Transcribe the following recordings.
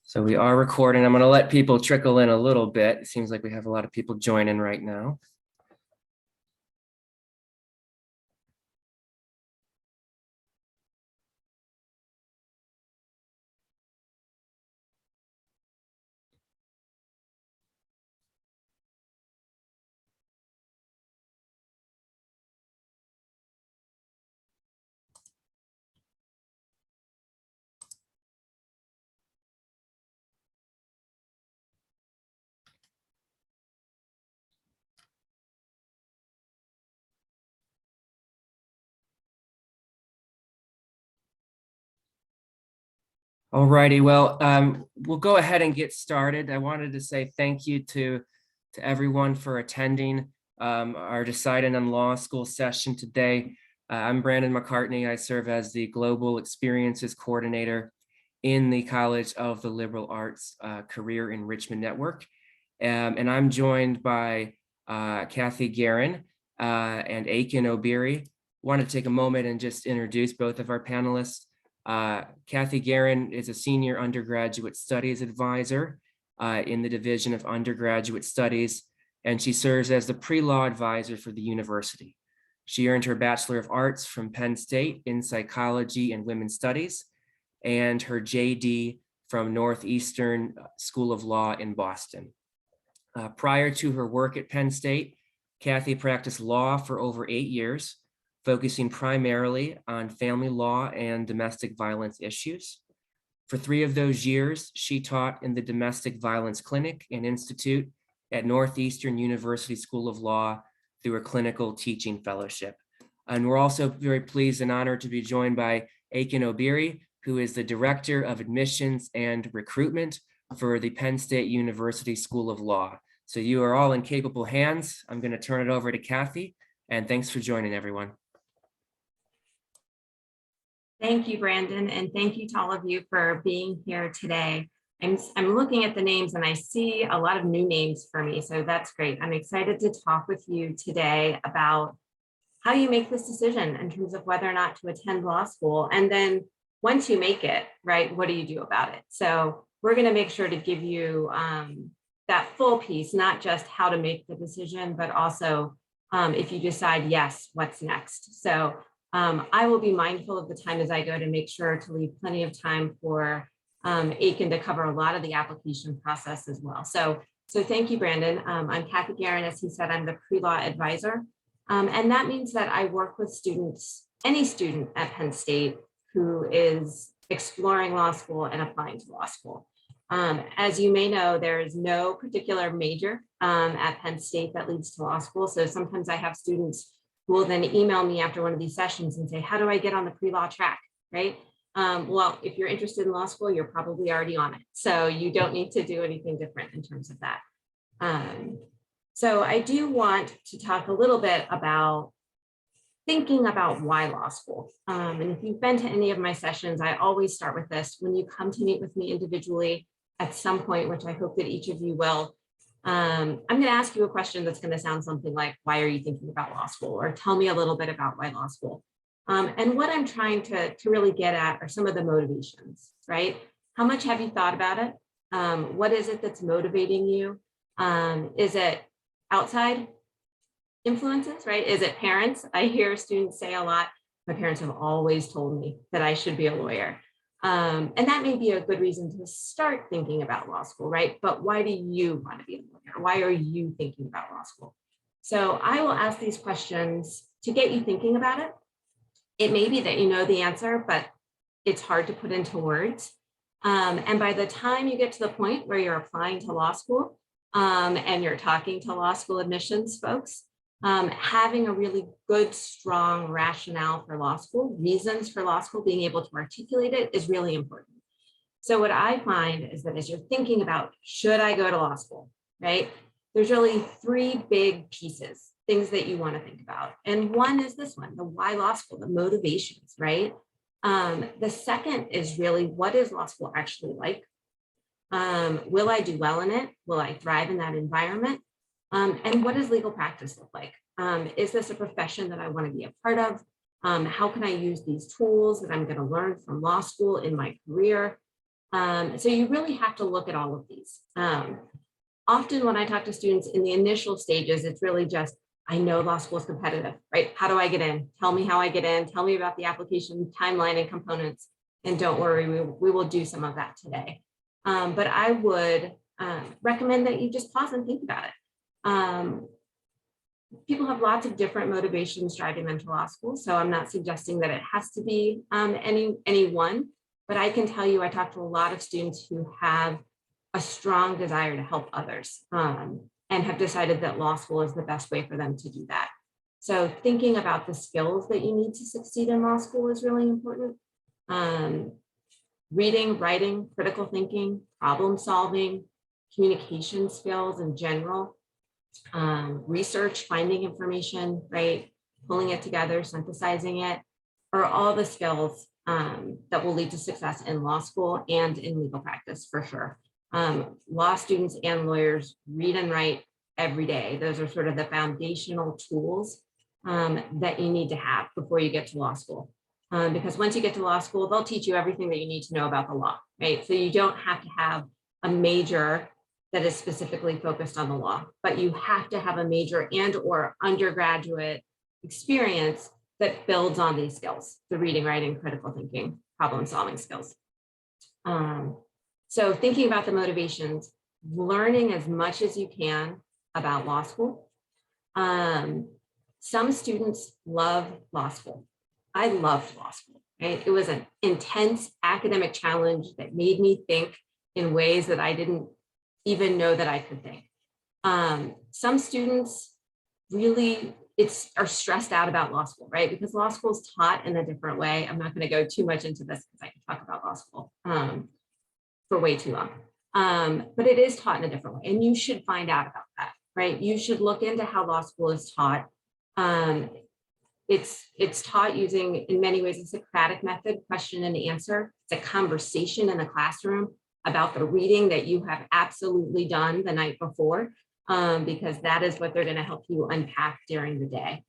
So we are recording. I'm going to let people trickle in a little bit. It seems like we have a lot of people joining right now. All righty, well, we'll go ahead and get started. I wanted to say thank you to everyone for attending our Deciding on Law School session today. I'm Brandon McCartney. I serve as the Global Experiences Coordinator in the College of the Liberal Arts Career Enrichment Network. And I'm joined by Kathy Guerin and Aiken O'Beary. Want to take a moment and just introduce both of our panelists. Kathy Guerin is a senior undergraduate studies advisor in the Division of Undergraduate Studies, and she serves as the pre-law advisor for the university. She earned her Bachelor of Arts from Penn State in Psychology and Women's Studies, and her JD from Northeastern School of Law in Boston. Prior to her work at Penn State, Kathy practiced law for over 8 years, focusing primarily on family law and domestic violence issues. For 3 of those years, she taught in the Domestic Violence Clinic and Institute at Northeastern University School of Law through a clinical teaching fellowship. And we're also very pleased and honored to be joined by Aiken O'Beary, who is the Director of Admissions and Recruitment for the Penn State University School of Law. So you are all in capable hands. I'm going to turn it over to Kathy, and thanks for joining, everyone. Thank you, Brandon, and thank you to all of you for being here today. I'm looking at the names and I see a lot of new names for me, so that's great. I'm excited to talk with you today about how you make this decision in terms of whether or not to attend law school. And then once you make it, right, what do you do about it? So we're going to make sure to give you that full piece, not just how to make the decision, but also if you decide yes, what's next. So I will be mindful of the time as I go to make sure to leave plenty of time for Aiken to cover a lot of the application process as well. So thank you, Brandon. I'm Kathy Guerin. As he said, I'm the pre-law advisor. And that means that I work with students, any student at Penn State who is exploring law school and applying to law school. As you may know, there is no particular major at Penn State that leads to law school. So sometimes I have students who will then email me after one of these sessions and say, how do I get on the pre-law track, right? Well, if you're interested in law school, you're probably already on it. So you don't need to do anything different in terms of that. So I do want to talk a little bit about thinking about why law school. And if you've been to any of my sessions, I always start with this. When you come to meet with me individually at some point, which I hope that each of you will, I'm going to ask you a question that's going to sound something like, why are you thinking about law school? Or tell me a little bit about why law school. And what I'm trying to really get at are some of the motivations, right? How much have you thought about it? What is it that's motivating you? Is it outside influences, right? Is it parents? I hear students say a lot, my parents have always told me that I should be a lawyer. And that may be a good reason to start thinking about law school, right? But why do you want to be a lawyer? Why are you thinking about law school? So I will ask these questions to get you thinking about it. It may be that you know the answer, but it's hard to put into words. And by the time you get to the point where you're applying to law school and you're talking to law school admissions folks, having a really good, strong rationale for law school, reasons for law school, being able to articulate it is really important. So what I find is that as you're thinking about, should I go to law school, right? There's really 3 big pieces, things that you want to think about. And one is this one, the why law school, the motivations, right? The second is really, what is law school actually like? Will I do well in it? Will I thrive in that environment? And what does legal practice look like? Is this a profession that I want to be a part of? How can I use these tools that I'm going to learn from law school in my career? So you really have to look at all of these. Often when I talk to students in the initial stages, it's really just, I know law school is competitive, right? How do I get in? Tell me how I get in. Tell me about the application timeline and components. And don't worry, we will do some of that today. But I would recommend that you just pause and think about it. People have lots of different motivations driving them to law school. So I'm not suggesting that it has to be any one, but I can tell you, I talk to a lot of students who have a strong desire to help others and have decided that law school is the best way for them to do that. So thinking about the skills that you need to succeed in law school is really important. Reading, writing, critical thinking, problem solving, communication skills in general, research, finding information, right? Pulling it together, synthesizing it, are all the skills that will lead to success in law school and in legal practice for sure. Law students and lawyers read and write every day. Those are sort of the foundational tools that you need to have before you get to law school. Because once you get to law school, they'll teach you everything that you need to know about the law, right? So you don't have to have a major that is specifically focused on the law, but you have to have a major and or undergraduate experience that builds on these skills, the reading, writing, critical thinking, problem solving skills. So thinking about the motivations, learning as much as you can about law school. Some students love law school. I loved law school, right? It was an intense academic challenge that made me think in ways that I didn't even know that I could think. Some students really are stressed out about law school, right? Because law school is taught in a different way. I'm not going to go too much into this because I can talk about law school for way too long. But it is taught in a different way, and you should find out about that, right? You should look into how law school is taught. It's taught using, in many ways, a Socratic method, question and answer. It's a conversation in the classroom about the reading that you have absolutely done the night before, because that is what they're going to help you unpack during the day.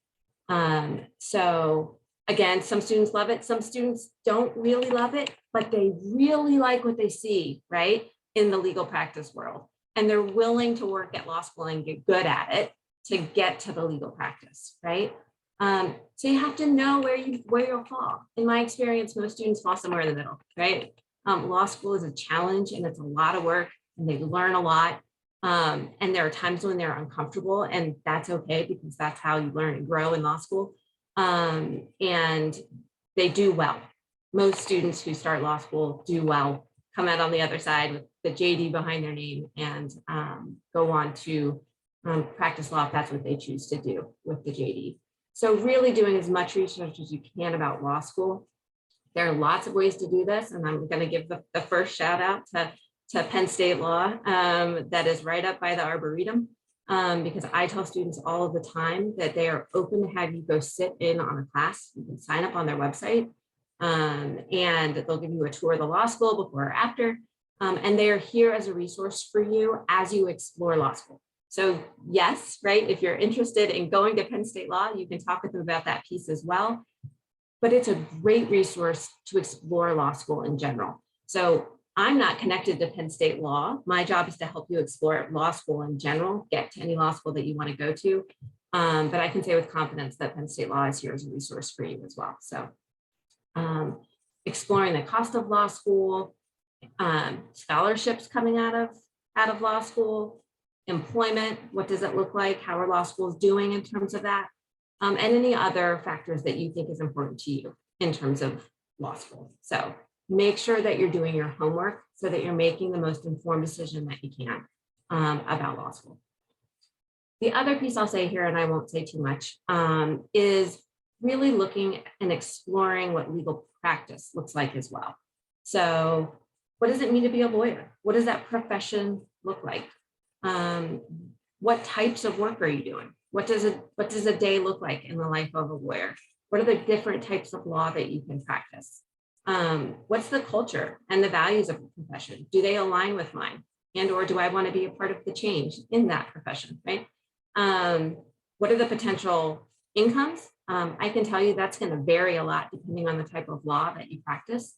So again, some students love it. Some students don't really love it, but they really like what they see, right, in the legal practice world. And they're willing to work at law school and get good at it to get to the legal practice, right? So you have to know where you'll fall. In my experience, most students fall somewhere in the middle, right? Law school is a challenge and it's a lot of work and they learn a lot. And there are times when they're uncomfortable, and that's okay because that's how you learn and grow in law school. And they do well. Most students who start law school do well, come out on the other side with the JD behind their name and go on to practice law if that's what they choose to do with the JD. So really doing as much research as you can about law school. There are lots of ways to do this, and I'm going to give the first shout out to Penn State Law that is right up by the Arboretum, because I tell students all of the time that they are open to have you go sit in on a class. You can sign up on their website, and they'll give you a tour of the law school before or after, and they are here as a resource for you as you explore law school. So yes, right, if you're interested in going to Penn State Law, you can talk with them about that piece as well. But it's a great resource to explore law school in general. So I'm not connected to Penn State Law. My job is to help you explore law school in general, get to any law school that you want to go to. But I can say with confidence that Penn State Law is here as a resource for you as well. So exploring the cost of law school, scholarships coming out of law school, employment, what does it look like? How are law schools doing in terms of that? And any other factors that you think is important to you in terms of law school. So make sure that you're doing your homework so that you're making the most informed decision that you can about law school. The other piece I'll say here, and I won't say too much, is really looking and exploring what legal practice looks like as well. So what does it mean to be a lawyer? What does that profession look like? What types of work are you doing? What does a day look like in the life of a lawyer? What are the different types of law that you can practice? What's the culture and the values of the profession? Do they align with mine? And or do I want to be a part of the change in that profession, right? What are the potential incomes? I can tell you that's going to vary a lot depending on the type of law that you practice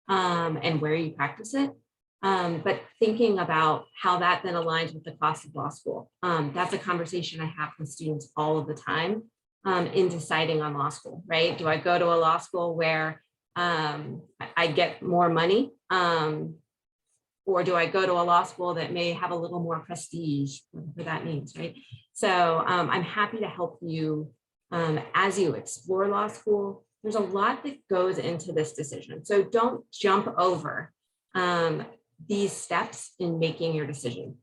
and where you practice it. But thinking about how that then aligns with the cost of law school. That's a conversation I have with students all of the time in deciding on law school, right? Do I go to a law school where I get more money? Or do I go to a law school that may have a little more prestige, whatever that means, right? So I'm happy to help you as you explore law school. There's a lot that goes into this decision. So don't jump over these steps in making your decision.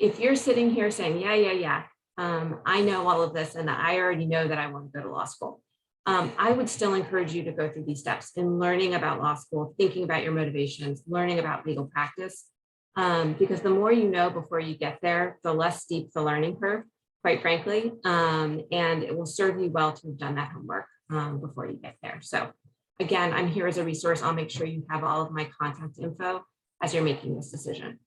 If you're sitting here saying, yeah, I know all of this and I already know that I want to go to law school, I would still encourage you to go through these steps in learning about law school, thinking about your motivations, learning about legal practice, because the more you know before you get there, the less steep the learning curve, quite frankly, and it will serve you well to have done that homework before you get there. So again, I'm here as a resource. I'll make sure you have all of my contact info as you're making this decision.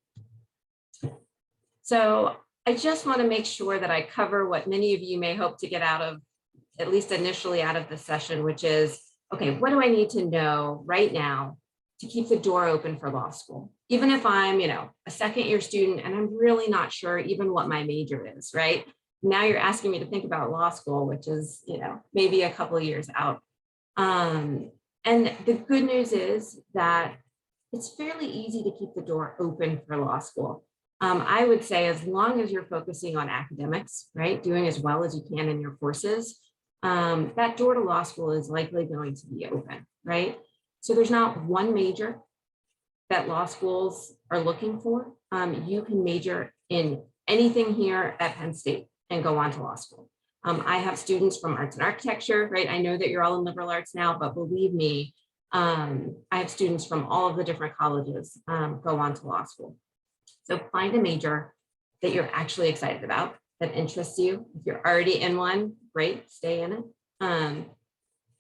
So I just want to make sure that I cover what many of you may hope to get out of, at least initially out of this session, which is, okay, what do I need to know right now to keep the door open for law school? Even if I'm, a second year student and I'm really not sure even what my major is, right? Now you're asking me to think about law school, which is, maybe a couple of years out. And the good news is that it's fairly easy to keep the door open for law school. I would say as long as you're focusing on academics, right, doing as well as you can in your courses, that door to law school is likely going to be open, right? So there's not one major that law schools are looking for. You can major in anything here at Penn State and go on to law school. I have students from arts and architecture, right? I know that you're all in liberal arts now, but believe me, I have students from all of the different colleges go on to law school. So find a major that you're actually excited about, that interests you. If you're already in one, great, stay in it.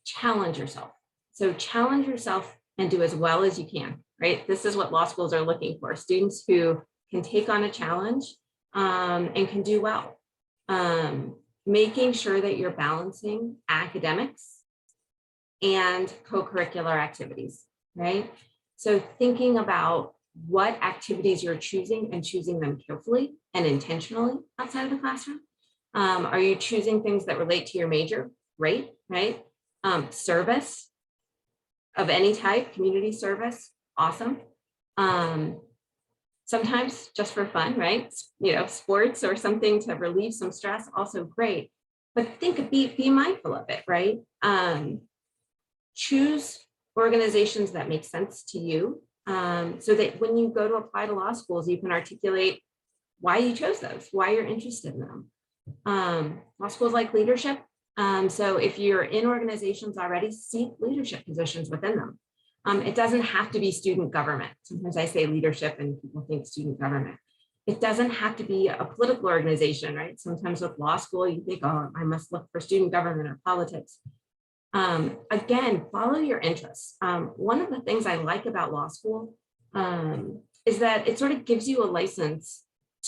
Challenge yourself. So challenge yourself and do as well as you can, right? This is what law schools are looking for, students who can take on a challenge and can do well. Making sure that you're balancing academics and co-curricular activities, right? So thinking about what activities you're choosing and choosing them carefully and intentionally outside of the classroom. Are you choosing things that relate to your major? Great, right? Service of any type, community service, awesome. Sometimes just for fun, right? Sports or something to relieve some stress, also great. But be mindful of it, right? Choose organizations that make sense to you, so that when you go to apply to law schools, you can articulate why you chose those, why you're interested in them. Law schools like leadership. So if you're in organizations already, seek leadership positions within them. It doesn't have to be student government. Sometimes I say leadership and people think student government. It doesn't have to be a political organization, right? Sometimes with law school, you think, oh, I must look for student government or politics. Again, follow your interests. One of the things I like about law school is that it sort of gives you a license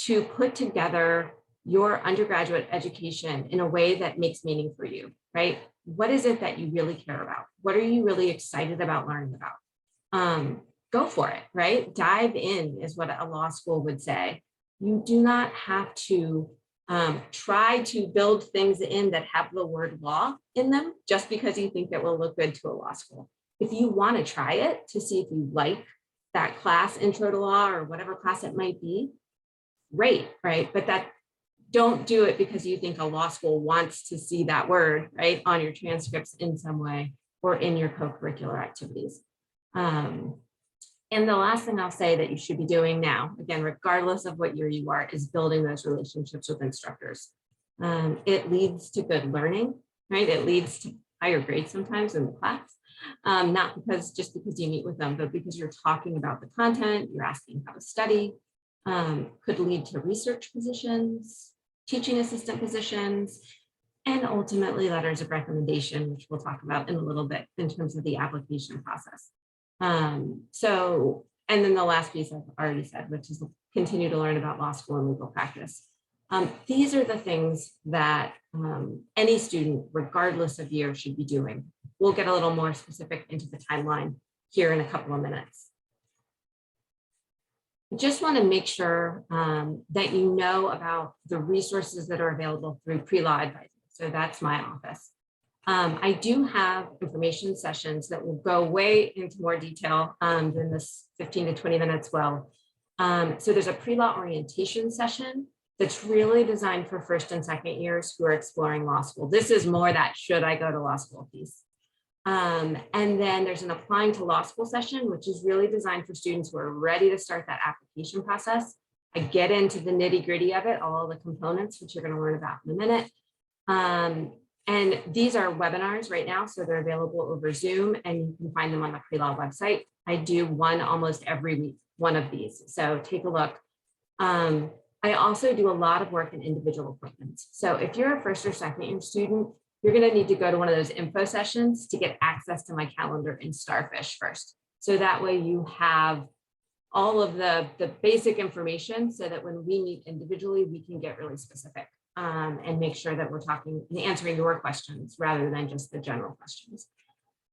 to put together your undergraduate education in a way that makes meaning for you, right? What is it that you really care about? What are you really excited about learning about? Go for it, right? Dive in is what a law school would say. You do not have to try to build things in that have the word law in them just because you think it will look good to a law school. If you want to try it to see if you like that class, intro to law or whatever class it might be, great, right? But don't do it because you think a law school wants to see that word, right, on your transcripts in some way or in your co-curricular activities. And the last thing I'll say that you should be doing now, again, regardless of what year you are, is building those relationships with instructors. It leads to good learning, right? It leads to higher grades sometimes in the class, not just because you meet with them, but because you're talking about the content, you're asking how to study, could lead to research positions, teaching assistant positions, and ultimately letters of recommendation, which we'll talk about in a little bit in terms of the application process. And then the last piece I've already said, which is continue to learn about law school and legal practice. These are the things that any student, regardless of year, should be doing. We'll get a little more specific into the timeline here in a couple of minutes. just want to make sure that you know about the resources that are available through pre-law advising. So that's my office. I do have information sessions that will go way into more detail than this 15 to 20 minutes will. So there's a pre-law orientation session that's really designed for first and second years who are exploring law school. This is more that should I go to law school piece. And then there's an applying to law school session, which is really designed for students who are ready to start that application process. I get into the nitty gritty of it, all the components, which you're going to learn about in a minute. And these are webinars right now, so they're available over Zoom, and you can find them on the pre-law website. I do one almost every week, one of these, so take a look. I also do a lot of work in individual appointments. So if you're a first or second year student, you're going to need to go to one of those info sessions to get access to my calendar in Starfish first. So that way you have all of the basic information so that when we meet individually, we can get really specific and make sure that we're talking and answering your questions rather than just the general questions.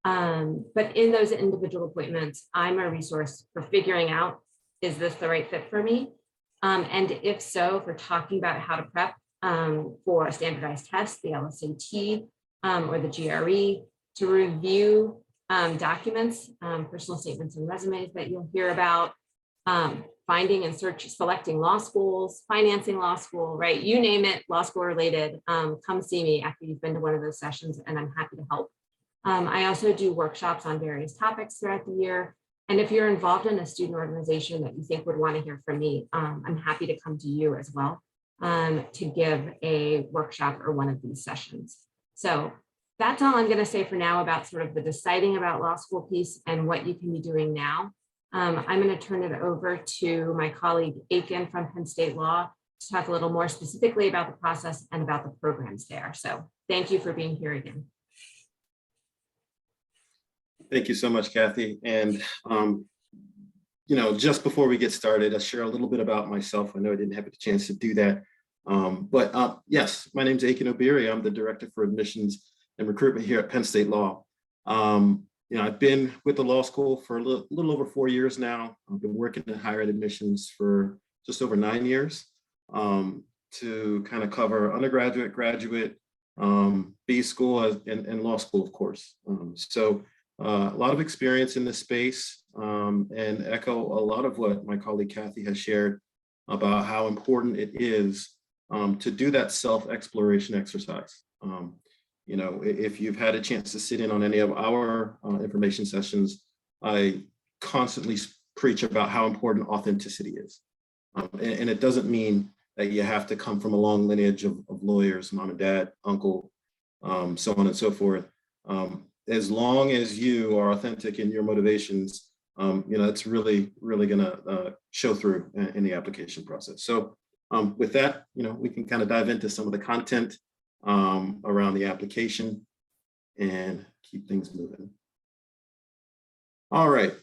But in those individual appointments, I'm a resource for figuring out, is this the right fit for me? And if so, for talking about how to prep for a standardized test, the LSAT or the GRE, to review documents, personal statements and resumes that you'll hear about, finding and selecting law schools, financing law school, right? You name it, law school related, come see me after you've been to one of those sessions and I'm happy to help. I also do workshops on various topics throughout the year. And if you're involved in a student organization that you think would want to hear from me, I'm happy to come to you as well to give a workshop or one of these sessions. So that's all I'm going to say for now about sort of the deciding about law school piece and what you can be doing now. I'm going to turn it over to my colleague Aiken from Penn State Law to talk a little more specifically about the process and about the programs there. So thank you for being here again. Thank you so much, Kathy. And, you know, just before we get started, I'll share a little bit about myself. I know I didn't have a chance to do that. Yes, my name is Aiken Obiri. I'm the Director for Admissions and Recruitment here at Penn State Law. You know, I've been with the law school for a little over 4 years now. I've been working in higher ed admissions for just over 9 years to kind of cover undergraduate, graduate, B school and law school, of course. A lot of experience in this space and echo a lot of what my colleague Kathy has shared about how important it is to do that self-exploration exercise. You know, if you've had a chance to sit in on any of our information sessions, I constantly preach about how important authenticity is. And it doesn't mean that you have to come from a long lineage of lawyers, mom and dad, uncle, so on and so forth. As long as you are authentic in your motivations, you know, it's really gonna show through in the application process. So with that, you know, we can kind of dive into some of the content around the application and keep things moving. All right.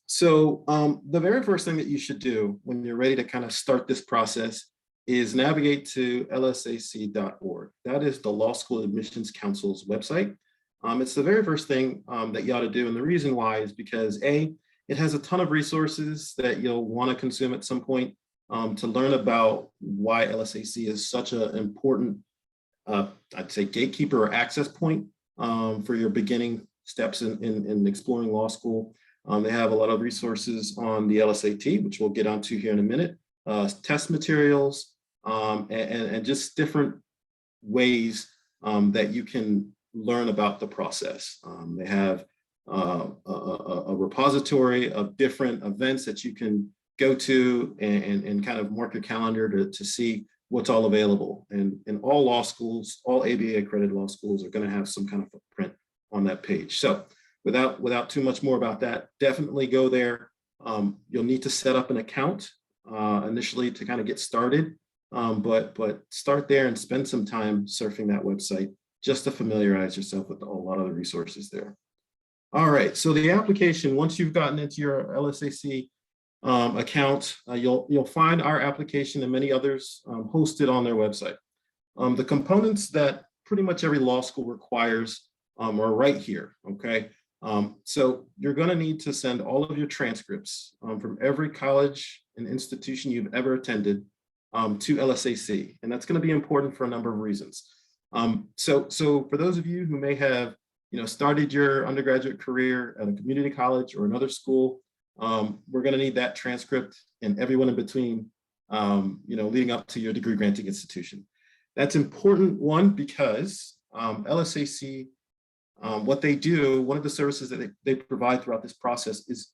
So the very first thing that you should do when you're ready to kind of start this process is navigate to lsac.org. That is the Law School Admissions Council's website. It's the very first thing that you ought to do. And the reason why is because A, it has a ton of resources that you'll want to consume at some point to learn about why LSAC is such an important, I'd say, gatekeeper or access point for your beginning steps in exploring law school. They have a lot of resources on the LSAT, which we'll get onto here in a minute, test materials, and just different ways that you can learn about the process. They have a repository of different events that you can go to and kind of mark your calendar to see what's all available. And all law schools, all ABA accredited law schools are going to have some kind of footprint on that page. So without too much more about that, definitely go there. You'll need to set up an account initially to kind of get started, but start there and spend some time surfing that website just to familiarize yourself with a lot of the resources there. All right, so the application, once you've gotten into your LSAC account, you'll find our application and many others hosted on their website. The components that pretty much every law school requires are right here, okay? So you're gonna need to send all of your transcripts from every college an institution you've ever attended to LSAC. And that's going to be important for a number of reasons. So for those of you who may have started your undergraduate career at a community college or another school, we're going to need that transcript and everyone in between, leading up to your degree granting institution. That's important, one, because LSAC, what they do, one of the services that they provide throughout this process is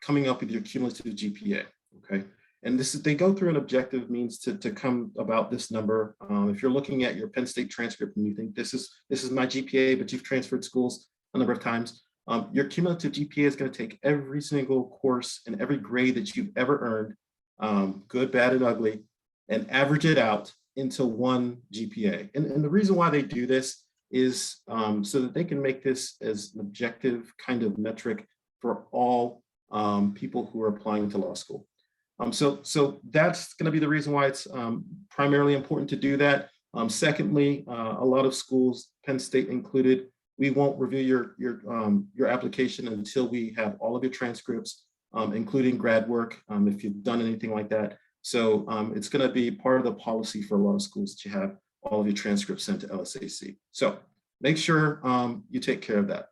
coming up with your cumulative GPA, okay? And they go through an objective means to come about this number. If you're looking at your Penn State transcript and you think this is my GPA, but you've transferred schools a number of times, your cumulative GPA is going to take every single course and every grade that you've ever earned, good, bad, and ugly, and average it out into one GPA. And the reason why they do this is so that they can make this as an objective kind of metric for all people who are applying to law school. So that's going to be the reason why it's primarily important to do that. Secondly, a lot of schools, Penn State included, we won't review your application until we have all of your transcripts, including grad work, if you've done anything like that. So it's going to be part of the policy for a lot of schools that you have all of your transcripts sent to LSAC. So make sure you take care of that.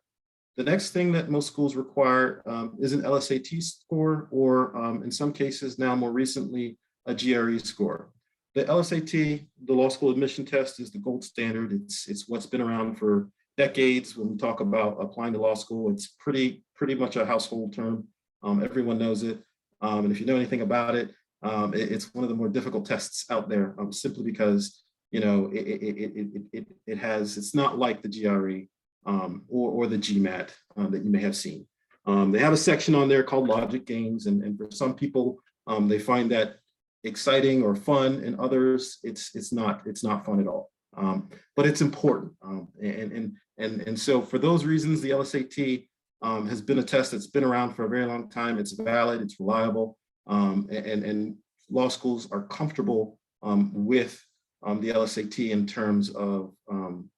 The next thing that most schools require is an LSAT score, or in some cases now more recently, a GRE score. The LSAT, the law school admission test, is the gold standard. It's what's been around for decades. When we talk about applying to law school, it's pretty much a household term. Everyone knows it. And if you know anything about it, it's one of the more difficult tests out there, simply because it's not like the GRE or the Gmat that you may have seen. They have a section on there called logic games, and for some people, they find that exciting or fun, and others it's not fun at all. But it's important, and so for those reasons, the LSAT has been a test that's been around for a very long time. It's valid, it's reliable, and law schools are comfortable with the LSAT in terms of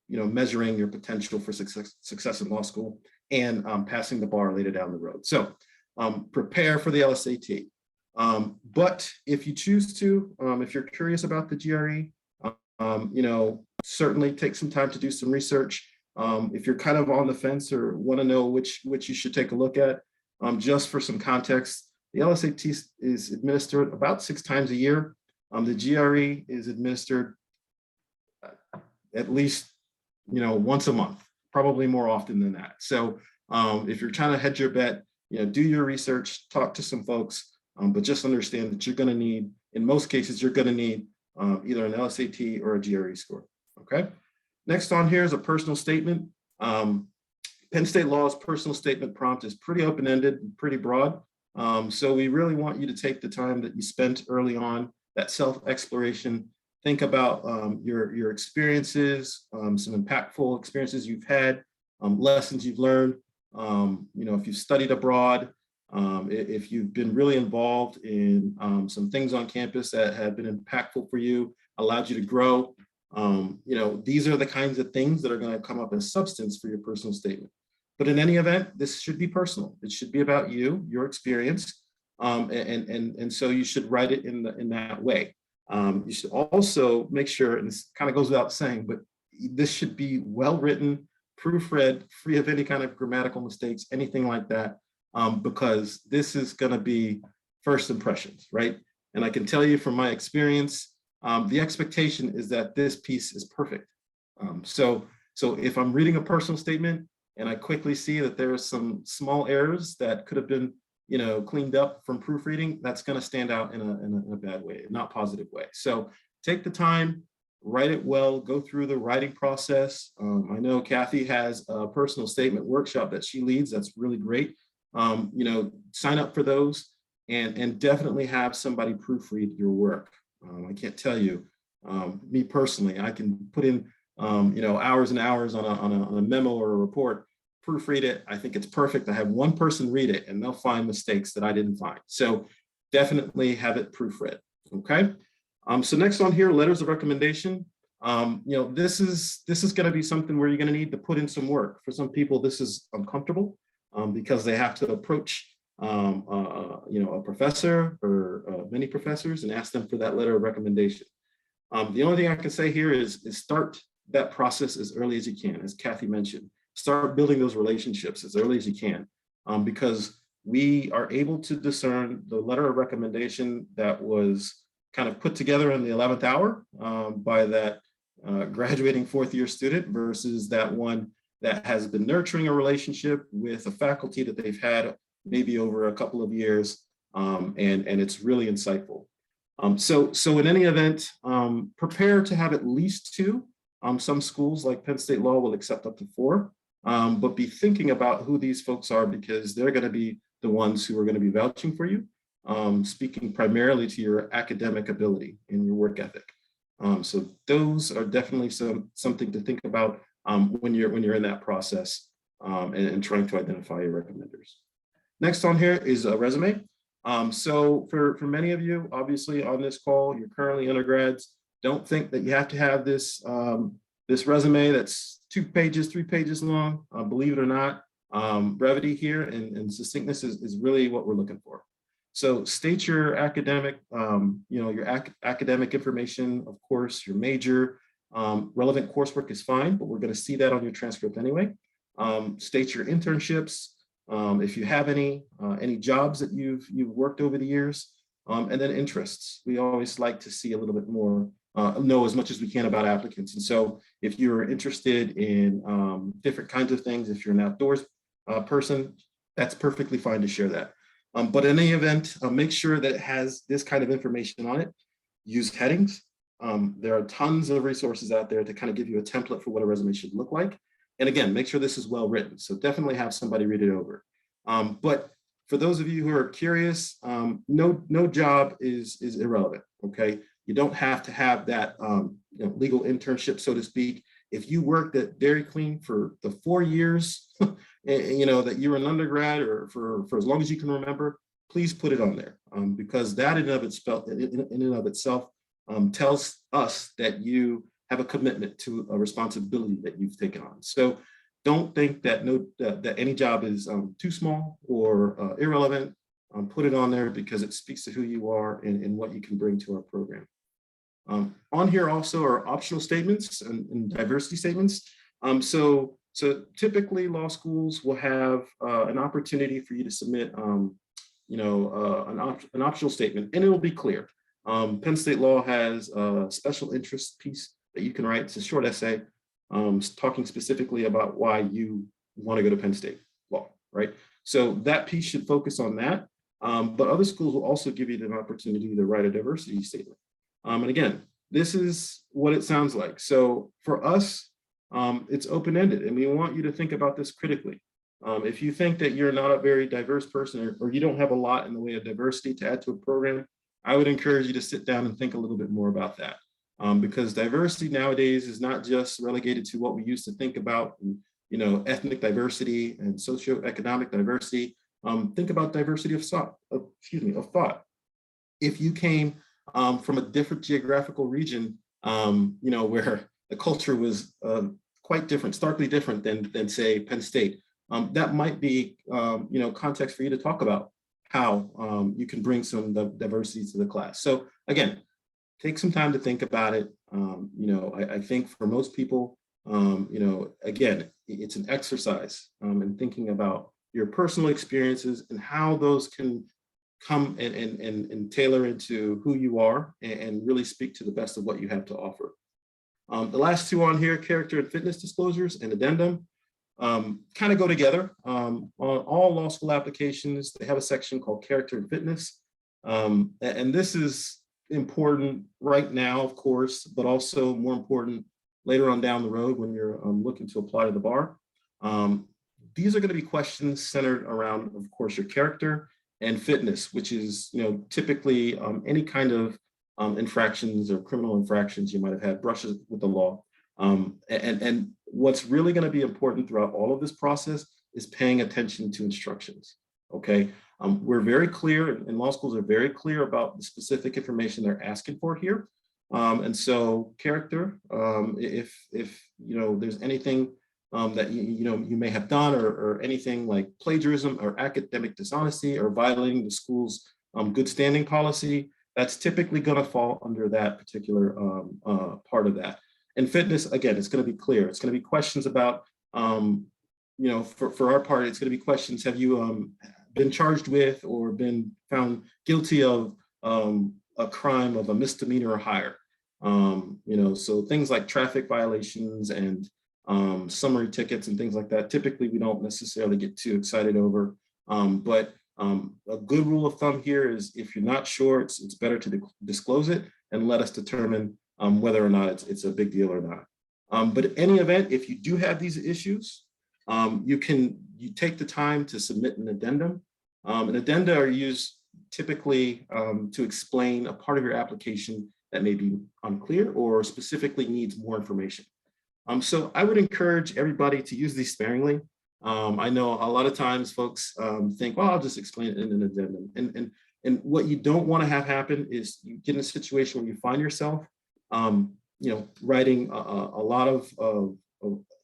measuring your potential for success in law school and passing the bar later down the road. So prepare for the LSAT. But if you choose to, if you're curious about the GRE, certainly take some time to do some research. If you're kind of on the fence or want to know which you should take a look at, just for some context, the LSAT is administered about 6 times a year. The GRE is administered at least once a month, probably more often than that. So if you're trying to hedge your bet, do your research, talk to some folks, but just understand that you're going to need, in most cases, you're going to need either an LSAT or a GRE score. Okay. Next on here is a personal statement. Penn State Law's personal statement prompt is pretty open-ended and pretty broad. So we really want you to take the time that you spent early on, that self-exploration. Think about your experiences, some impactful experiences you've had, lessons you've learned. If you've studied abroad, if you've been really involved in some things on campus that have been impactful for you, allowed you to grow. These are the kinds of things that are going to come up as substance for your personal statement. But in any event, this should be personal. It should be about you, your experience, and so you should write it in that way. You should also make sure, and this kind of goes without saying, but this should be well written, proofread, free of any kind of grammatical mistakes, anything like that, because this is going to be first impressions, right? And I can tell you from my experience, the expectation is that this piece is perfect. So if I'm reading a personal statement and I quickly see that there are some small errors that could have been cleaned up from proofreading, that's going to stand out in a bad way, not positive way. So take the time, write it well, go through the writing process. I know Kathy has a personal statement workshop that she leads. That's really great. Sign up for those and definitely have somebody proofread your work. I can't tell you, me personally, I can put in hours and hours on a memo or a report, proofread it. I think it's perfect. I have one person read it and they'll find mistakes that I didn't find. So definitely have it proofread. Okay. So next on here, letters of recommendation. This is going to be something where you're going to need to put in some work. For some people, this is uncomfortable because they have to approach a professor or many professors and ask them for that letter of recommendation. The only thing I can say here is start that process as early as you can, as Kathy mentioned. Start building those relationships as early as you can, because we are able to discern the letter of recommendation that was kind of put together in the 11th hour by that graduating fourth-year student versus that one that has been nurturing a relationship with a faculty that they've had maybe over a couple of years, and it's really insightful. So in any event, prepare to have at least 2. Some schools like Penn State Law will accept up to 4, but be thinking about who these folks are, because they're going to be the ones who are going to be vouching for you, speaking primarily to your academic ability and your work ethic. So those are definitely something to think about when you're in that process and trying to identify your recommenders. Next on here is a resume. So for many of you, obviously on this call, you're currently undergrads. Don't think that you have to have this this resume that's 2 pages, 3 pages long. Believe it or not, brevity here and succinctness is really what we're looking for. So state your academic, academic information, of course, your major. Relevant coursework is fine, but we're going to see that on your transcript anyway. State your internships, if you have any jobs that you've worked over the years, and then interests. We always like to see a little bit more, know as much as we can about applicants. And so if you're interested in different kinds of things, if you're an outdoors person, that's perfectly fine to share that. But in any event, make sure that it has this kind of information on it. Use headings. There are tons of resources out there to kind of give you a template for what a resume should look like. And again, make sure this is well written. So definitely have somebody read it over. But for those of you who are curious, no job is irrelevant, okay? You don't have to have that legal internship, so to speak. If you worked at Dairy Queen for the 4 years, that you were an undergrad or for as long as you can remember, please put it on there, because that in and of itself tells us that you have a commitment to a responsibility that you've taken on. So don't think that that any job is too small or irrelevant. Put it on there because it speaks to who you are and what you can bring to our program. On here also are optional statements and diversity statements. So typically law schools will have an opportunity for you to submit an optional statement, and it'll be clear. Penn State Law has a special interest piece that you can write. It's a short essay talking specifically about why you want to go to Penn State Law, right? So that piece should focus on that. But other schools will also give you an opportunity to write a diversity statement. And again, this is what it sounds like. So for us, it's open-ended, and we want you to think about this critically. If you think that you're not a very diverse person or you don't have a lot in the way of diversity to add to a program, I would encourage you to sit down and think a little bit more about that. Because diversity nowadays is not just relegated to what we used to think about, ethnic diversity and socioeconomic diversity. Think about diversity of thought. If you came from a different geographical region, where the culture was quite different, starkly different than say Penn State, that might be context for you to talk about how you can bring some diversity to the class. So again, take some time to think about it. I think for most people, again, it's an exercise in thinking about your personal experiences and how those can come and tailor into who you are and really speak to the best of what you have to offer. The last two on here, character and fitness disclosures and addendum, kind of go together. On all law school applications, they have a section called character and fitness. And this is important right now, of course, but also more important later on down the road when you're looking to apply to the bar. These are going to be questions centered around, of course, your character and fitness, which is typically any kind of infractions or criminal infractions you might have had, brushes with the law. And what's really going to be important throughout all of this process is paying attention to instructions. Okay, we're very clear, and law schools are very clear about the specific information they're asking for here. And so character, if there's anything that you may have done, or anything like plagiarism or academic dishonesty or violating the school's good standing policy, that's typically going to fall under that particular part of that. And fitness, again, it's going to be clear. It's going to be questions about, for our part, it's going to be questions: have you been charged with or been found guilty of a crime of a misdemeanor or higher? So things like traffic violations and summary tickets and things like that, typically we don't necessarily get too excited over. But a good rule of thumb here is, if you're not sure, it's better to disclose it and let us determine whether or not it's a big deal or not. But in any event, if you do have these issues, you take the time to submit an addendum. An addenda are used typically to explain a part of your application that may be unclear or specifically needs more information. So I would encourage everybody to use these sparingly. I know a lot of times folks think, well, I'll just explain it in an addendum. And what you don't want to have happen is you get in a situation where you find yourself, writing a lot of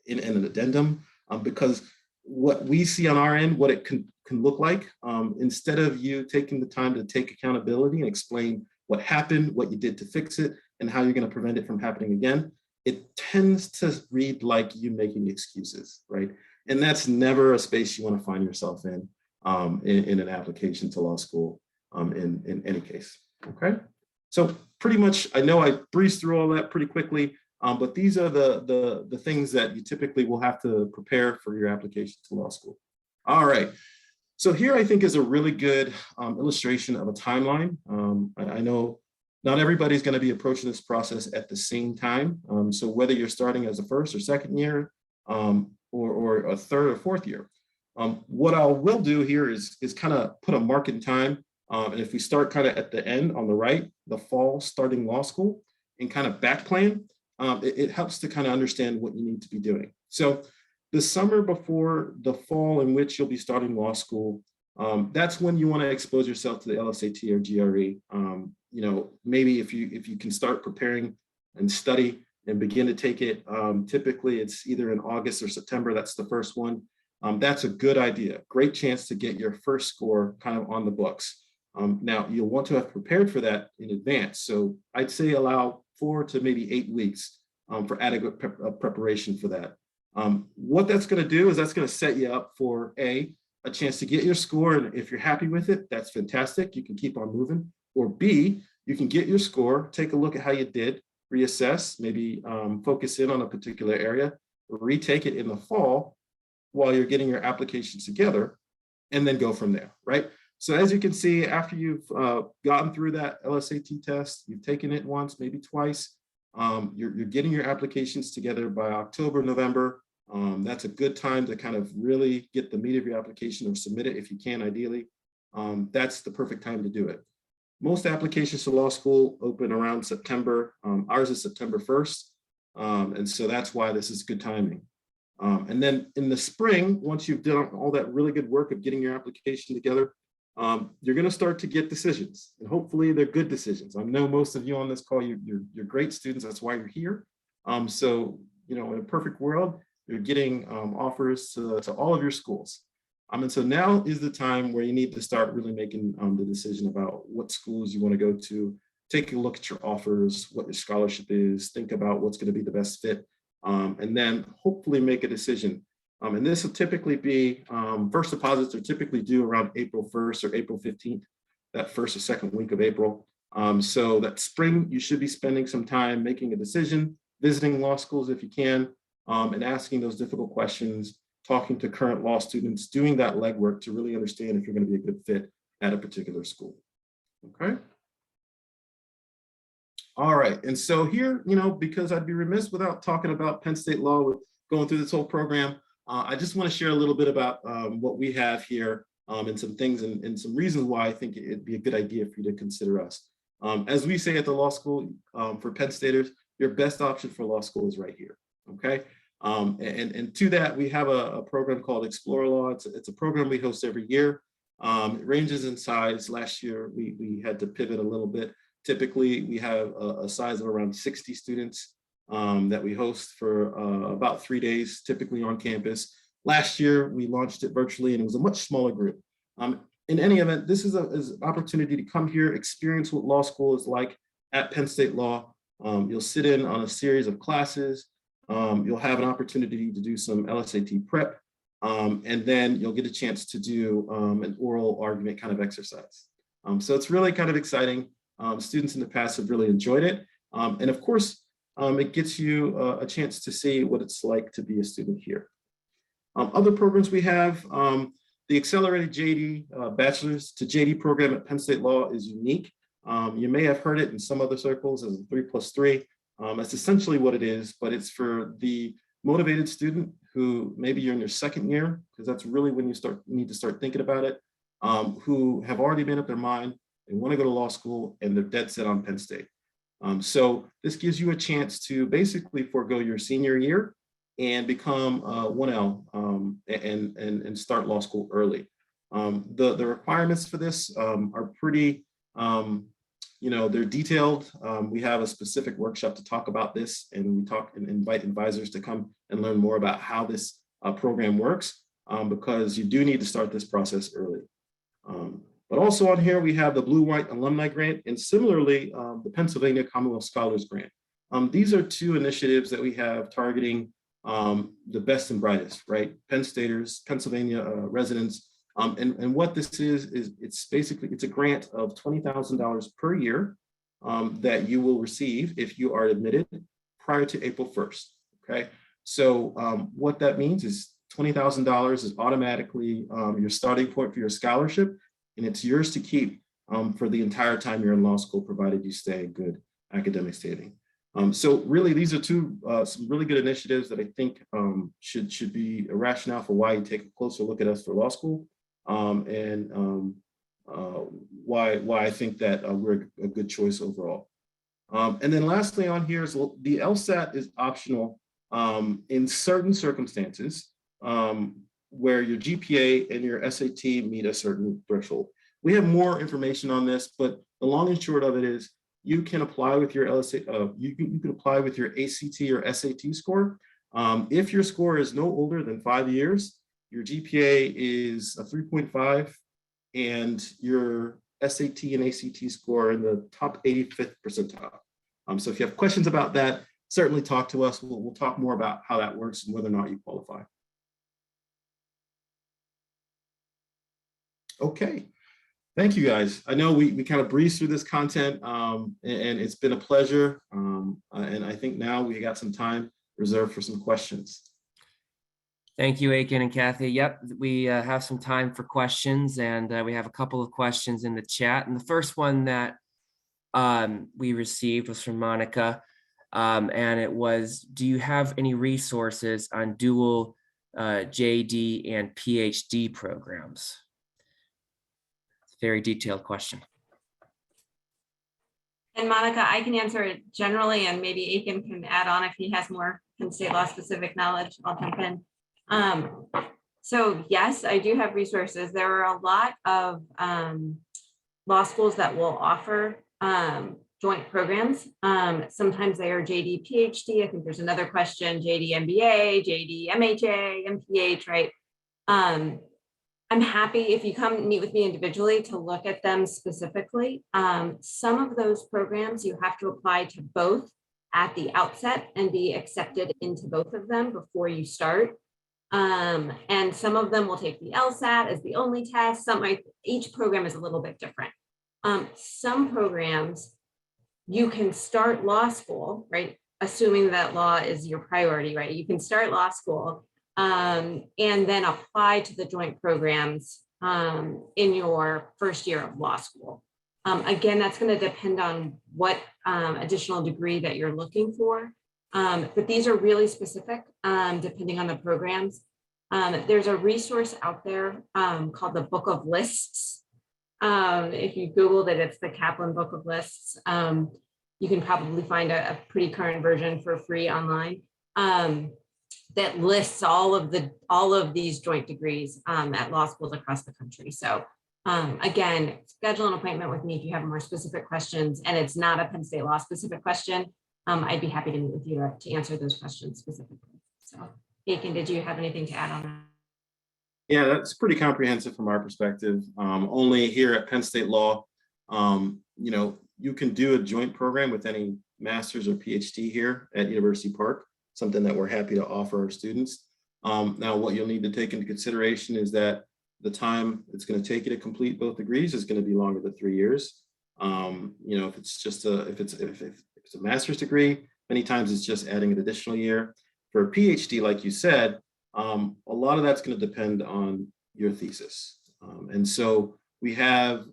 in an addendum, because what we see on our end, what it can look like, instead of you taking the time to take accountability and explain what happened, what you did to fix it, and how you're going to prevent it from happening again, it tends to read like you making excuses, right? And that's never a space you want to find yourself in an application to law school, in any case, okay? So pretty much, I know I breezed through all that pretty quickly, but these are the things that you typically will have to prepare for your application to law school. All right, so here I think is a really good illustration of a timeline. I know not everybody's going to be approaching this process at the same time. So whether you're starting as a first or second year, or a third or fourth year, what I will do here is kind of put a mark in time. And if we start kind of at the end on the right, the fall starting law school, and kind of back plan, it helps to kind of understand what you need to be doing. So the summer before the fall in which you'll be starting law school, that's when you want to expose yourself to the LSAT or GRE. Maybe if you can start preparing and study and begin to take it, typically it's either in August or September. That's the first one. That's a good idea. Great chance to get your first score kind of on the books. Now you'll want to have prepared for that in advance. So I'd say allow 4 to maybe 8 weeks for adequate preparation for that. What that's going to do is that's going to set you up for a chance to get your score. And if you're happy with it, that's fantastic. You can keep on moving. Or B, you can get your score, take a look at how you did, reassess, maybe focus in on a particular area, retake it in the fall while you're getting your applications together, and then go from there, right? So as you can see, after you've gotten through that LSAT test, you've taken it once, maybe twice, you're getting your applications together by October, November. That's a good time to kind of really get the meat of your application, or submit it if you can, ideally. That's the perfect time to do it. Most applications to law school open around September. Ours is September 1st. And so that's why this is good timing. And then in the spring, once you've done all that really good work of getting your application together, you're going to start to get decisions, and hopefully they're good decisions. I know most of you on this call, you're great students. That's why you're here. So, in a perfect world, you're getting offers to all of your schools. And so now is the time where you need to start really making the decision about what schools you want to go to. Take a look at your offers, what your scholarship is, think about what's going to be the best fit, and then hopefully make a decision. And this will typically be, first deposits are typically due around April 1st or April 15th, that first or second week of April. So that spring, you should be spending some time making a decision, visiting law schools if you can, and asking those difficult questions, talking to current law students, doing that legwork to really understand if you're going to be a good fit at a particular school. Okay. All right. And so here, because I'd be remiss without talking about Penn State Law, with going through this whole program, I just want to share a little bit about what we have here, and some things and some reasons why I think it'd be a good idea for you to consider us. As we say at the law school, for Penn Staters, your best option for law school is right here. Okay. And to that, we have a program called Explore Law. It's a program we host every year. It ranges in size. Last year, we had to pivot a little bit. Typically, we have a size of around 60 students. that we host for about 3 days, typically on campus. Last year, we launched it virtually, and it was a much smaller group. In any event, this is an opportunity to come here, experience what law school is like at Penn State Law. You'll sit in on a series of classes. You'll have an opportunity to do some LSAT prep, and then you'll get a chance to do an oral argument kind of exercise. So it's really kind of exciting. Students in the past have really enjoyed it. And of course, it gets you a chance to see what it's like to be a student here. Other programs we have, the Accelerated JD Bachelors to JD program at Penn State Law is unique. You may have heard it in some other circles as a 3+3. That's essentially what it is, but it's for the motivated student who maybe you're in your second year, because that's really when you need to start thinking about it, who have already made up their mind and want to go to law school and they're dead set on Penn State. So this gives you a chance to basically forego your senior year and become 1L and start law school early. The requirements for this are pretty, they're detailed. We have a specific workshop to talk about this, and we talk and invite advisors to come and learn more about how this program works, because you do need to start this process early. But also on here, we have the Blue-White Alumni Grant, and similarly, the Pennsylvania Commonwealth Scholars Grant. These are two initiatives that we have targeting the best and brightest, right? Penn Staters, Pennsylvania residents. And what this is it's a grant of $20,000 per year that you will receive if you are admitted prior to April 1st, okay? So what that means is $20,000 is automatically your starting point for your scholarship, and it's yours to keep for the entire time you're in law school, provided you stay in good academic standing. So really, these are some really good initiatives that I think should be a rationale for why you take a closer look at us for law school, and why I think that we're a good choice overall. And then lastly on here is the LSAT is optional in certain circumstances where your GPA and your SAT meet a certain threshold. We have more information on this, but the long and short of it is you can apply with your LSAT, you can apply with your ACT or SAT score. If your score is no older than 5 years, your GPA is a 3.5, and your SAT and ACT score in the top 85th percentile. So if you have questions about that, certainly talk to us. We'll talk more about how that works and whether or not you qualify. Okay, thank you guys. I know we kind of breezed through this content, and it's been a pleasure. And I think now we got some time reserved for some questions. Thank you, Aiken and Kathy. Yep, we have some time for questions, and we have a couple of questions in the chat. And the first one that we received was from Monica, and it was, do you have any resources on dual JD and PhD programs? It's a very detailed question. And Monica, I can answer it generally, and maybe Aiken can add on if he has more Penn State law specific knowledge. I'll jump in. So yes, I do have resources. There are a lot of law schools that will offer joint programs. Sometimes they are JD PhD. I think there's another question, JD MBA, JD MHA, MPH, right? I'm happy if you come meet with me individually to look at them specifically. Some of those programs you have to apply to both at the outset and be accepted into both of them before you start. And some of them will take the LSAT as the only test. Each program is a little bit different. Some programs you can start law school, right? Assuming that law is your priority, right? You can start law school and then apply to the joint programs in your first year of law school. Again, that's going to depend on what additional degree that you're looking for. But these are really specific depending on the programs. There's a resource out there called the Book of Lists. If you Googled it, it's the Kaplan Book of Lists. You can probably find a pretty current version for free online that lists all of these joint degrees at law schools across the country. So again, schedule an appointment with me if you have more specific questions, and it's not a Penn State law specific question. I'd be happy to meet with you to answer those questions specifically. So, Aiken, did you have anything to add on that? Yeah, that's pretty comprehensive from our perspective. Only here at Penn State Law, you can do a joint program with any master's or PhD here at University Park, something that we're happy to offer our students. Now, what you'll need to take into consideration is that the time it's going to take you to complete both degrees is going to be longer than 3 years. If it's just if it's a master's degree, many times it's just adding an additional year. For a PhD, like you said, a lot of that's going to depend on your thesis. And so we have,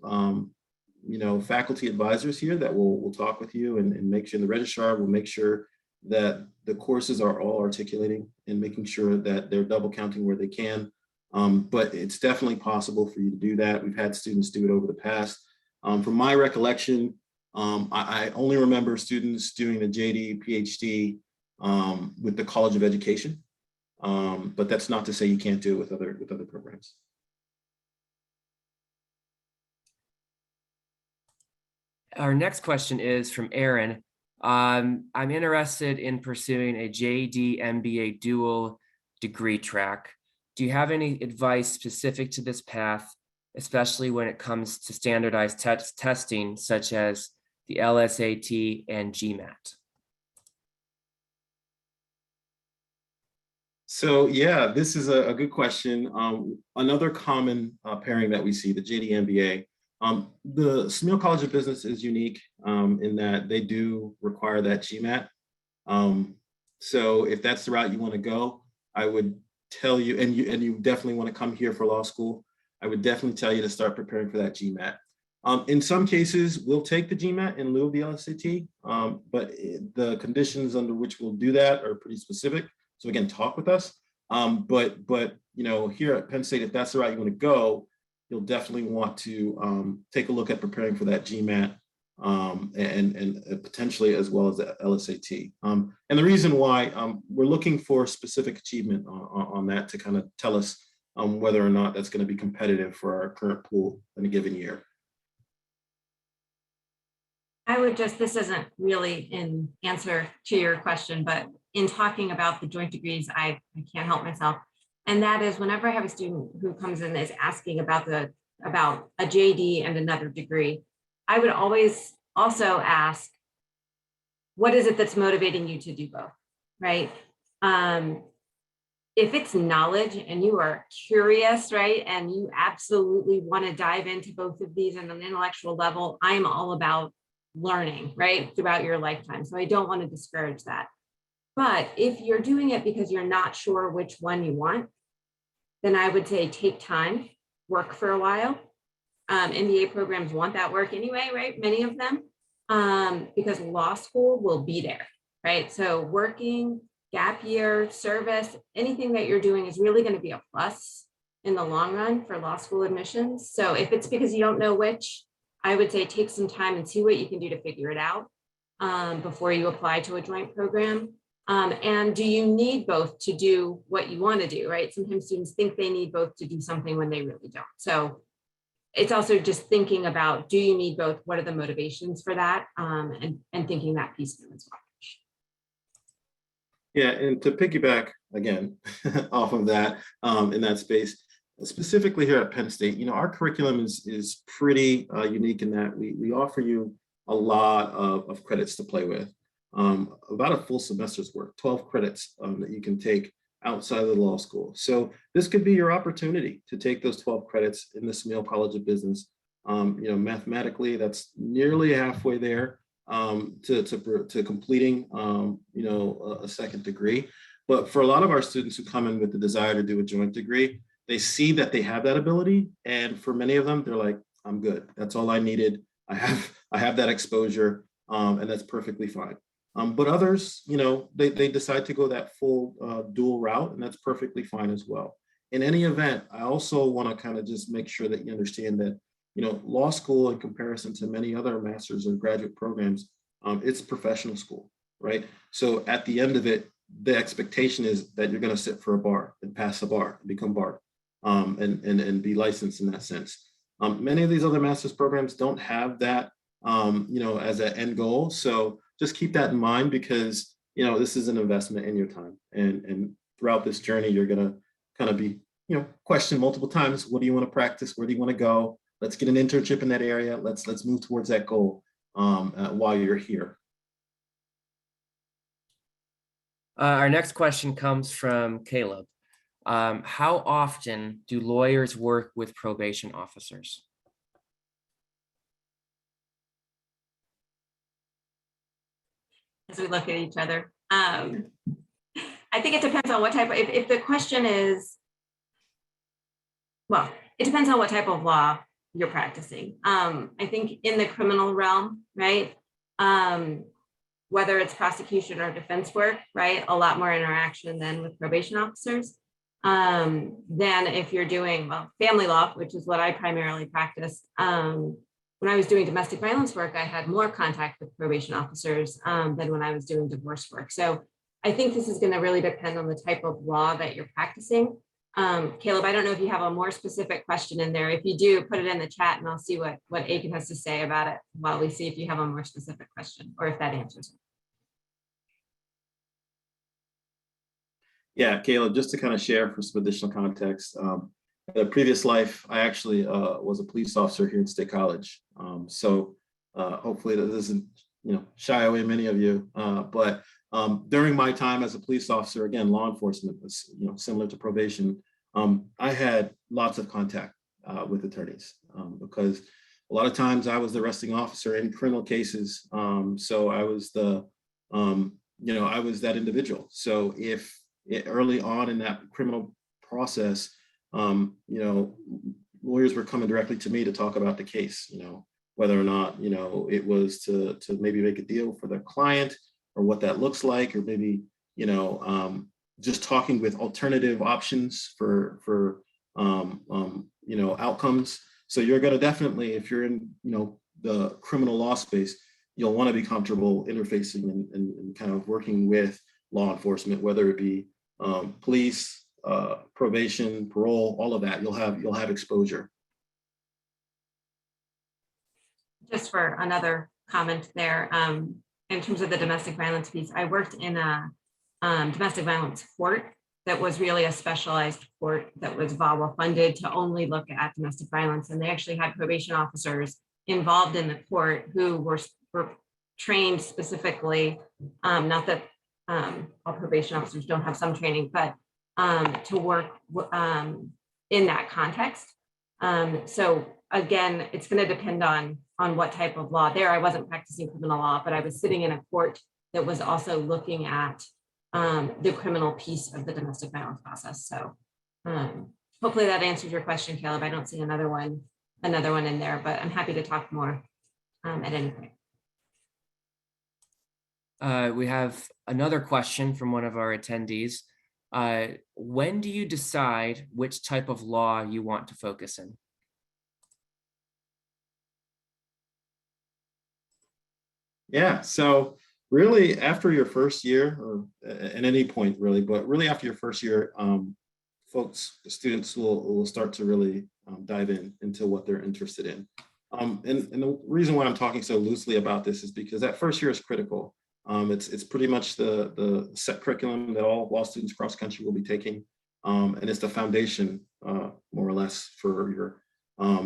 faculty advisors here that will talk with you and make sure the registrar will make sure that the courses are all articulating and making sure that they're double counting where they can. But it's definitely possible for you to do that. We've had students do it over the past. From my recollection, I only remember students doing the JD, PhD with the College of Education. But that's not to say you can't do it with other programs. Our next question is from Aaron. I'm interested in pursuing a JD MBA dual degree track. Do you have any advice specific to this path, especially when it comes to standardized testing such as the LSAT and Gmat? So yeah, this is a good question. Another common pairing that we see, the JD MBA. The Smil College of Business is unique in that they do require that Gmat. So if that's the route you want to go, I would tell you, and you definitely want to come here for law school, I would definitely tell you to start preparing for that Gmat. In some cases, we'll take the Gmat in lieu of the LSAT, but the conditions under which we'll do that are pretty specific. So again, talk with us. But here at Penn State, if that's the route you want to go, you'll definitely want to take a look at preparing for that Gmat and potentially as well as the LSAT. And the reason why we're looking for specific achievement on that to kind of tell us whether or not that's going to be competitive for our current pool in a given year. This isn't really an answer to your question, but in talking about the joint degrees, I can't help myself. And that is whenever I have a student who comes in and is asking about a JD and another degree, I would always also ask, what is it that's motivating you to do both, right? If it's knowledge and you are curious, right, and you absolutely want to dive into both of these on an intellectual level, I'm all about learning, right, throughout your lifetime. So I don't want to discourage that. But if you're doing it because you're not sure which one you want, then I would say take time, work for a while. MBA programs want that work anyway, right? Many of them, because law school will be there, right? So working, gap year, service, anything that you're doing is really going to be a plus in the long run for law school admissions. So if it's because you don't know which, I would say take some time and see what you can do to figure it out before you apply to a joint program. And do you need both to do what you want to do, right? Sometimes students think they need both to do something when they really don't. So it's also just thinking about, do you need both? What are the motivations for that? And thinking that piece through as well. Yeah, and to piggyback again off of that in that space, specifically here at Penn State, our curriculum is pretty unique in that we offer you a lot of credits to play with. About a full semester's worth, 12 credits that you can take outside of the law school. So this could be your opportunity to take those 12 credits in the Smil College of Business. Mathematically, that's nearly halfway there to completing, a second degree. But for a lot of our students who come in with the desire to do a joint degree, they see that they have that ability. And for many of them, they're like, I'm good. That's all I needed. I have that exposure, and that's perfectly fine. But others, they decide to go that full dual route, and that's perfectly fine as well. In any event, I also want to kind of just make sure that you understand that, law school in comparison to many other master's or graduate programs, it's professional school, right? So at the end of it, the expectation is that you're going to sit for a bar and pass the bar and become barred and be licensed in that sense. Many of these other master's programs don't have that, as an end goal. So just keep that in mind, because, you know, this is an investment in your time. And throughout this journey, you're going to kind of be, you know, questioned multiple times. What do you want to practice? Where do you want to go? Let's get an internship in that area. Let's move towards that goal while you're here. Our next question comes from Caleb. How often do lawyers work with probation officers? As we look at each other, I think it depends on what type of, if the question is, well, it depends on what type of law you're practicing. I think in the criminal realm, right? Whether it's prosecution or defense work, right? A lot more interaction than with probation officers. Than if you're doing, well, family law, which is what I primarily practiced. When I was doing domestic violence work, I had more contact with probation officers than when I was doing divorce work. So I think this is going to really depend on the type of law that you're practicing. Caleb, I don't know if you have a more specific question in there. If you do, put it in the chat and I'll see what Aiken has to say about it while we see if you have a more specific question or if that answers it. Yeah, Caleb, just to kind of share for some additional context, in a previous life, I actually was a police officer here at State College. So hopefully that doesn't, you know, shy away many of you. But during my time as a police officer, again, law enforcement was, you know, similar to probation. I had lots of contact with attorneys because a lot of times I was the arresting officer in criminal cases. So I was the, you know, I was that individual. So if early on in that criminal process, you know, lawyers were coming directly to me to talk about the case, you know, whether or not, you know, it was to maybe make a deal for their client or what that looks like, or maybe, you know, just talking with alternative options for you know, outcomes. So you're going to definitely, if you're in, you know, the criminal law space, you'll want to be comfortable interfacing and kind of working with law enforcement, whether it be police, probation, parole, all of that. You'll have exposure. Just for another comment there, in terms of the domestic violence piece, I worked in a domestic violence court that was really a specialized court that was VAWA funded to only look at domestic violence. And they actually had probation officers involved in the court who were trained specifically, not that all probation officers don't have some training, but to work in that context. So again, it's going to depend on what type of law. There, I wasn't practicing criminal law, but I was sitting in a court that was also looking at the criminal piece of the domestic violence process. So hopefully that answers your question, Caleb. I don't see another one in there, but I'm happy to talk more at any point. We have another question from one of our attendees. When do you decide which type of law you want to focus in? Yeah, so really after your first year, or at any point really, but really after your first year, students will start to really dive into what they're interested in. And the reason why I'm talking so loosely about this is because that first year is critical. It's pretty much the set curriculum that all law students across the country will be taking. And it's the foundation, more or less, for your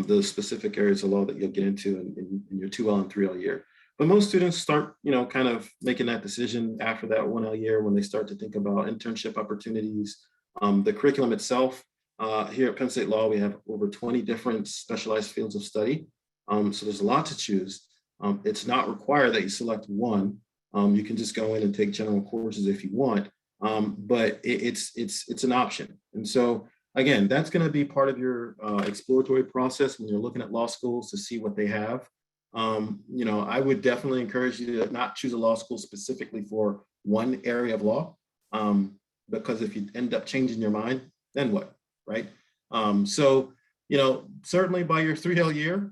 the specific areas of law that you'll get into in your 2L and 3L year. But most students start, you know, kind of making that decision after that 1L year when they start to think about internship opportunities. The curriculum itself, here at Penn State Law, we have over 20 different specialized fields of study. So there's a lot to choose. It's not required that you select one. You can just go in and take general courses if you want, but it's an option. And so again, that's going to be part of your exploratory process when you're looking at law schools to see what they have. You know, I would definitely encourage you to not choose a law school specifically for one area of law, because if you end up changing your mind, then what, right? So, you know, certainly by your 3L year,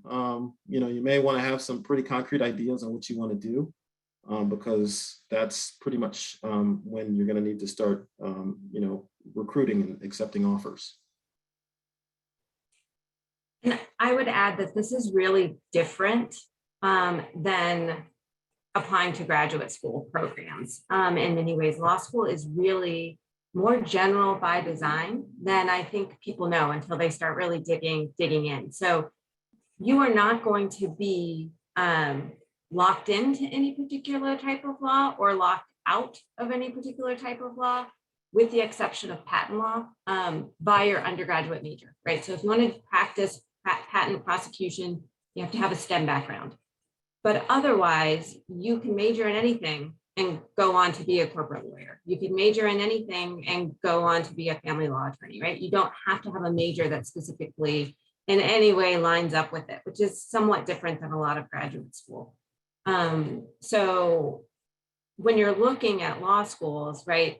you know, you may want to have some pretty concrete ideas on what you want to do, because that's pretty much when you're going to need to start, you know, recruiting and accepting offers. And I would add that this is really different than applying to graduate school programs. In many ways, law school is really more general by design than I think people know until they start really digging in. So you are not going to be locked into any particular type of law or locked out of any particular type of law, with the exception of patent law, by your undergraduate major, right? So if you want to practice patent prosecution, you have to have a STEM background. But otherwise, you can major in anything and go on to be a corporate lawyer. You can major in anything and go on to be a family law attorney, right? You don't have to have a major that specifically in any way lines up with it, which is somewhat different than a lot of graduate school. So when you're looking at law schools, right?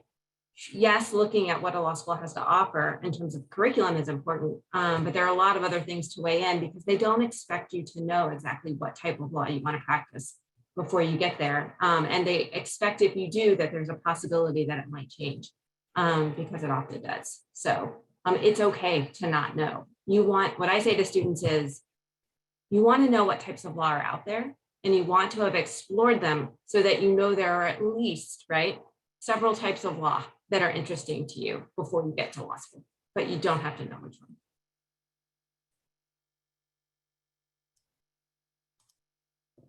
Yes, looking at what a law school has to offer in terms of curriculum is important, but there are a lot of other things to weigh in because they don't expect you to know exactly what type of law you want to practice before you get there. And they expect if you do that there's a possibility that it might change because it often does. So it's okay to not know. What I say to students is, you want to know what types of law are out there and you want to have explored them so that you know there are at least, right, several types of law that are interesting to you before you get to law school, but you don't have to know which one.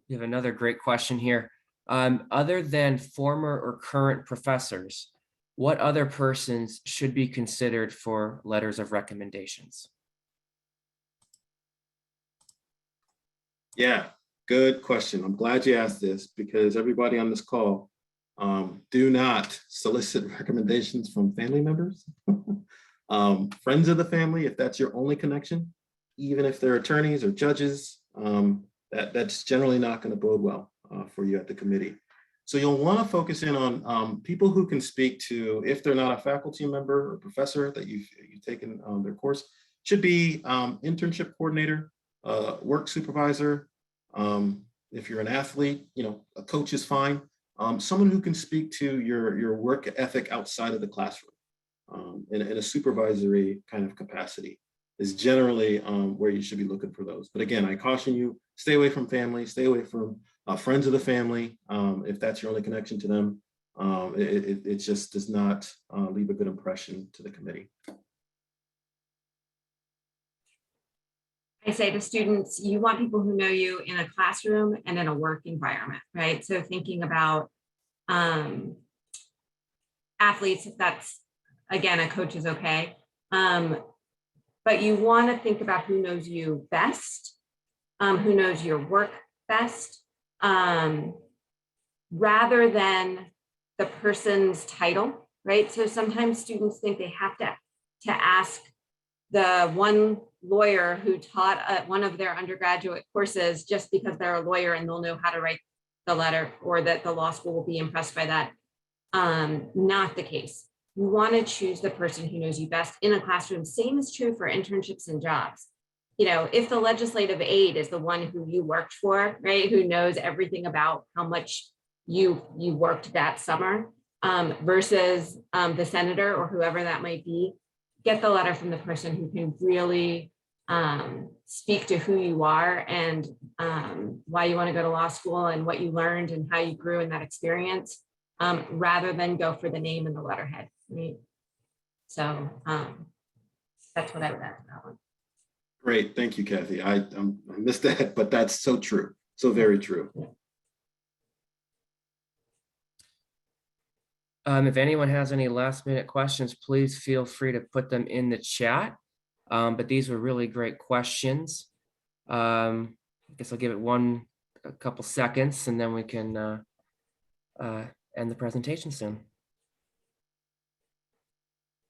You have another great question here. Other than former or current professors, what other persons should be considered for letters of recommendations? Yeah, good question. I'm glad you asked this because everybody on this call, do not solicit recommendations from family members, friends of the family, if that's your only connection, even if they're attorneys or judges, that's generally not going to bode well for you at the committee. So you'll want to focus in on people who can speak to, if they're not a faculty member or professor that you've taken their course, should be internship coordinator, work supervisor. If you're an athlete, a coach is fine. Someone who can speak to your work ethic outside of the classroom in a supervisory kind of capacity is generally where you should be looking for those. But again, I caution you, stay away from family, stay away from friends of the family. If that's your only connection to them, it just does not leave a good impression to the committee. I say to students, you want people who know you in a classroom and in a work environment, right? So thinking about athletes, if that's, again, a coach is okay. But you want to think about who knows you best, who knows your work best, rather than the person's title, right? So sometimes students think they have to ask the one lawyer who taught one of their undergraduate courses just because they're a lawyer and they'll know how to write the letter, or that the law school will be impressed by that. Not the case. You want to choose the person who knows you best in a classroom. Same is true for internships and jobs. If the legislative aide is the one who you worked for, right, who knows everything about how much you worked that summer, versus the senator or whoever that might be, get the letter from the person who can really speak to who you are and why you want to go to law school and what you learned and how you grew in that experience, rather than go for the name and the letterhead. Right? So that's what I would add to that one. Great, thank you, Kathy. I missed that, but that's so true, so very true. If anyone has any last minute questions, please feel free to put them in the chat. But these were really great questions. I guess I'll give it a couple seconds and then we can end the presentation soon.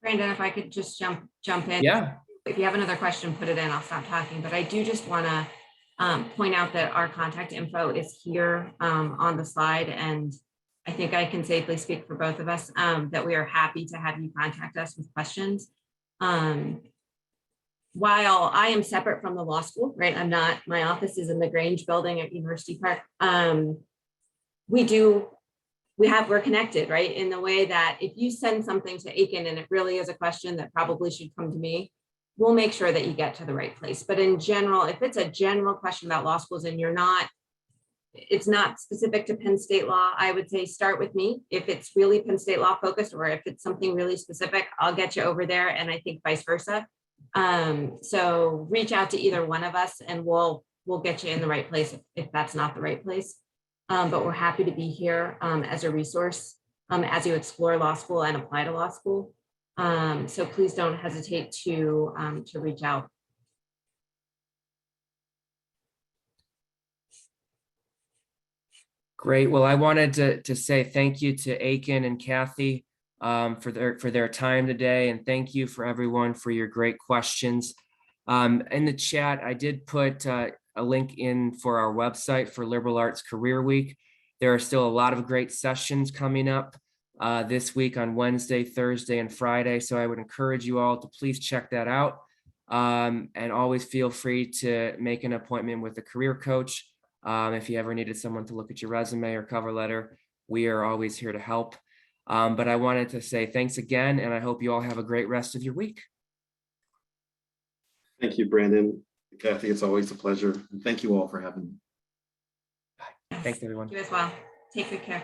Brandon, if I could just jump in. Yeah. If you have another question, put it in, I'll stop talking. But I do just want to point out that our contact info is here on the slide. And I think I can safely speak for both of us that we are happy to have you contact us with questions. While I am separate from the law school, right? My office is in the Grange building at University Park. We're connected, right? In the way that if you send something to Aiken and it really is a question that probably should come to me, we'll make sure that you get to the right place. But in general, if it's a general question about law schools and you're not it's not specific to Penn State law, I would say start with me. If it's really Penn State law focused, or if it's something really specific, I'll get you over there, and I think vice versa. So reach out to either one of us and we'll get you in the right place if that's not the right place. But we're happy to be here as a resource as you explore law school and apply to law school. So please don't hesitate to reach out. Great. Well, I wanted to say thank you to Aiken and Kathy for their time today, and thank you for everyone for your great questions. In the chat, I did put a link in for our website for Liberal Arts Career Week. There are still a lot of great sessions coming up this week on Wednesday, Thursday, and Friday. So I would encourage you all to please check that out. And always feel free to make an appointment with a career coach. If you ever needed someone to look at your resume or cover letter, we are always here to help. But I wanted to say thanks again, and I hope you all have a great rest of your week. Thank you, Brandon. Kathy, it's always a pleasure. And thank you all for having me. Thanks, everyone. You as well. Take good care.